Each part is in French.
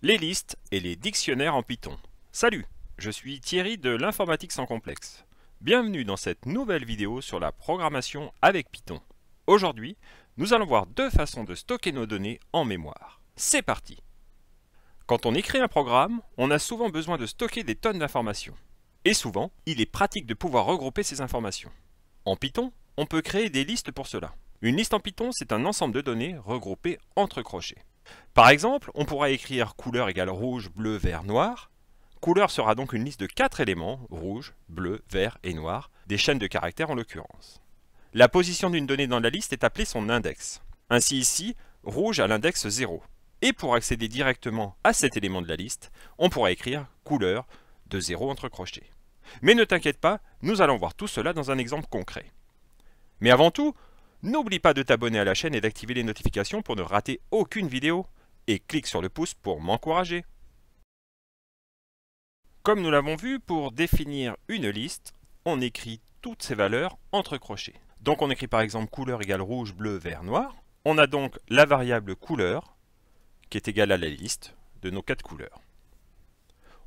Les listes et les dictionnaires en Python. Salut, je suis Thierry de l'informatique sans complexe. Bienvenue dans cette nouvelle vidéo sur la programmation avec Python. Aujourd'hui, nous allons voir deux façons de stocker nos données en mémoire. C'est parti! Quand on écrit un programme, on a souvent besoin de stocker des tonnes d'informations. Et souvent, il est pratique de pouvoir regrouper ces informations. En Python, on peut créer des listes pour cela. Une liste en Python, c'est un ensemble de données regroupées entre crochets. Par exemple, on pourra écrire couleur égale rouge, bleu, vert, noir. Couleur sera donc une liste de 4 éléments, rouge, bleu, vert et noir, des chaînes de caractères en l'occurrence. La position d'une donnée dans la liste est appelée son index. Ainsi ici, rouge a l'index 0. Et pour accéder directement à cet élément de la liste, on pourra écrire couleur de 0 entre crochets. Mais ne t'inquiète pas, nous allons voir tout cela dans un exemple concret. Mais avant tout, n'oublie pas de t'abonner à la chaîne et d'activer les notifications pour ne rater aucune vidéo. Et clique sur le pouce pour m'encourager. Comme nous l'avons vu, pour définir une liste, on écrit toutes ces valeurs entre crochets. Donc on écrit par exemple couleur égale rouge, bleu, vert, noir. On a donc la variable couleur qui est égale à la liste de nos 4 couleurs.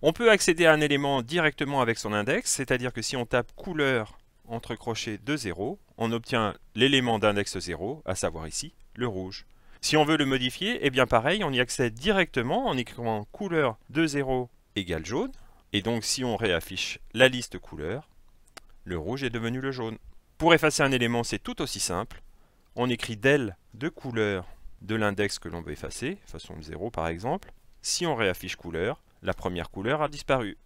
On peut accéder à un élément directement avec son index, c'est-à-dire que si on tape couleur entre crochets de 0, on obtient l'élément d'index 0, à savoir ici, le rouge. Si on veut le modifier, eh bien pareil, on y accède directement en écrivant couleur de 0 égale jaune. Et donc si on réaffiche la liste couleur, le rouge est devenu le jaune. Pour effacer un élément, c'est tout aussi simple. On écrit del de couleur de l'index que l'on veut effacer, façon 0 par exemple. Si on réaffiche couleur, la première couleur a disparu.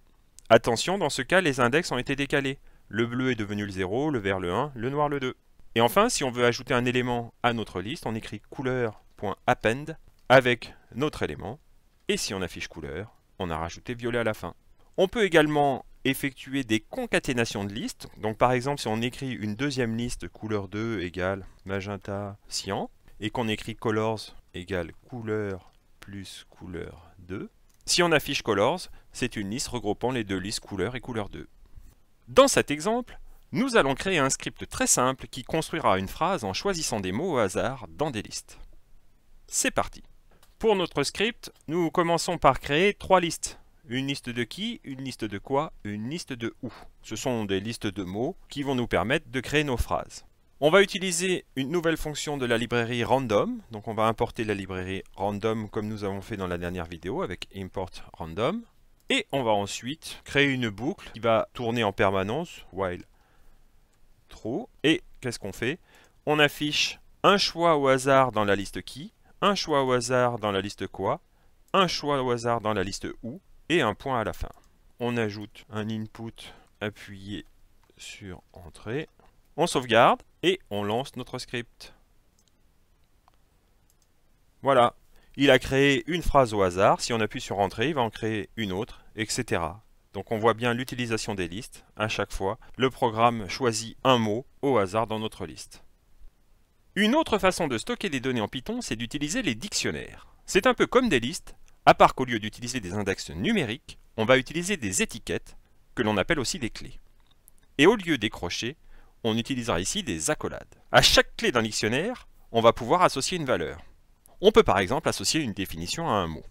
Attention, dans ce cas, les index ont été décalés. Le bleu est devenu le 0, le vert le 1, le noir le 2. Et enfin, si on veut ajouter un élément à notre liste, on écrit couleur.append avec notre élément. Et si on affiche couleur, on a rajouté violet à la fin. On peut également effectuer des concaténations de listes. Donc par exemple, si on écrit une deuxième liste couleur 2 égale magenta cyan, et qu'on écrit colors égale couleur plus couleur 2, si on affiche colors, c'est une liste regroupant les deux listes couleur et couleur 2. Dans cet exemple, nous allons créer un script très simple qui construira une phrase en choisissant des mots au hasard dans des listes. C'est parti! Pour notre script, nous commençons par créer 3 listes. Une liste de qui, une liste de quoi, une liste de où. Ce sont des listes de mots qui vont nous permettre de créer nos phrases. On va utiliser une nouvelle fonction de la librairie random. Donc on va importer la librairie random comme nous avons fait dans la dernière vidéo avec import random. Et on va ensuite créer une boucle qui va tourner en permanence, while true. Et qu'est-ce qu'on fait? On affiche un choix au hasard dans la liste qui, un choix au hasard dans la liste quoi, un choix au hasard dans la liste où, et un point à la fin. On ajoute un input appuyé sur entrée. On sauvegarde et on lance notre script. Voilà. Il a créé une phrase au hasard. Si on appuie sur entrée, il va en créer une autre, etc. Donc on voit bien l'utilisation des listes. À chaque fois, le programme choisit un mot au hasard dans notre liste. Une autre façon de stocker des données en Python, c'est d'utiliser les dictionnaires. C'est un peu comme des listes, à part qu'au lieu d'utiliser des index numériques, on va utiliser des étiquettes, que l'on appelle aussi des clés. Et au lieu des crochets, on utilisera ici des accolades. À chaque clé d'un dictionnaire, on va pouvoir associer une valeur. On peut par exemple associer une définition à un mot.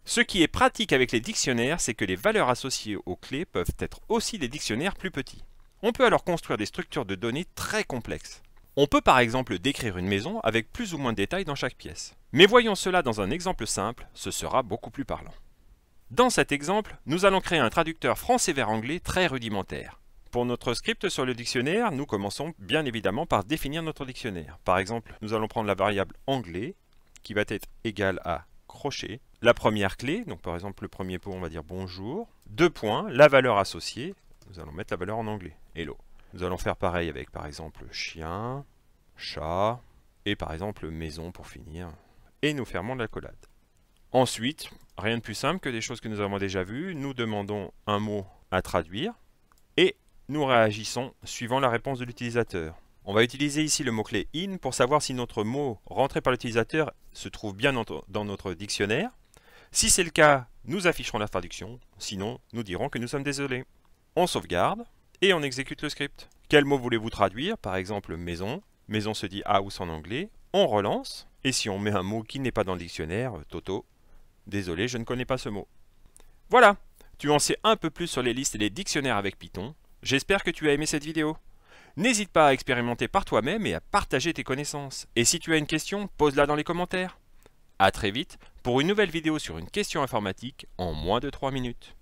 Ce qui est pratique avec les dictionnaires, c'est que les valeurs associées aux clés peuvent être aussi des dictionnaires plus petits. On peut alors construire des structures de données très complexes. On peut par exemple décrire une maison avec plus ou moins de détails dans chaque pièce. Mais voyons cela dans un exemple simple, ce sera beaucoup plus parlant. Dans cet exemple, nous allons créer un traducteur français vers anglais très rudimentaire. Pour notre script sur le dictionnaire, nous commençons bien évidemment par définir notre dictionnaire. Par exemple, nous allons prendre la variable anglais qui va être égale à crochet. La première clé, donc par exemple le premier pot on va dire bonjour. 2 points, la valeur associée, nous allons mettre la valeur en anglais, hello. Nous allons faire pareil avec par exemple chien, chat et par exemple maison pour finir. Et nous fermons l'accolade. Ensuite, rien de plus simple que des choses que nous avons déjà vues. Nous demandons un mot à traduire et nous réagissons suivant la réponse de l'utilisateur. On va utiliser ici le mot-clé in pour savoir si notre mot rentré par l'utilisateur se trouve bien dans notre dictionnaire. Si c'est le cas, nous afficherons la traduction. Sinon, nous dirons que nous sommes désolés. On sauvegarde et on exécute le script. Quel mot voulez-vous traduire? Par exemple, maison. Maison se dit house en anglais. On relance. Et si on met un mot qui n'est pas dans le dictionnaire, Toto, Désolé, je ne connais pas ce mot. Voilà, tu en sais un peu plus sur les listes et les dictionnaires avec Python. J'espère que tu as aimé cette vidéo. N'hésite pas à expérimenter par toi-même et à partager tes connaissances. Et si tu as une question, pose-la dans les commentaires. À très vite pour une nouvelle vidéo sur une question informatique en moins de 3 minutes.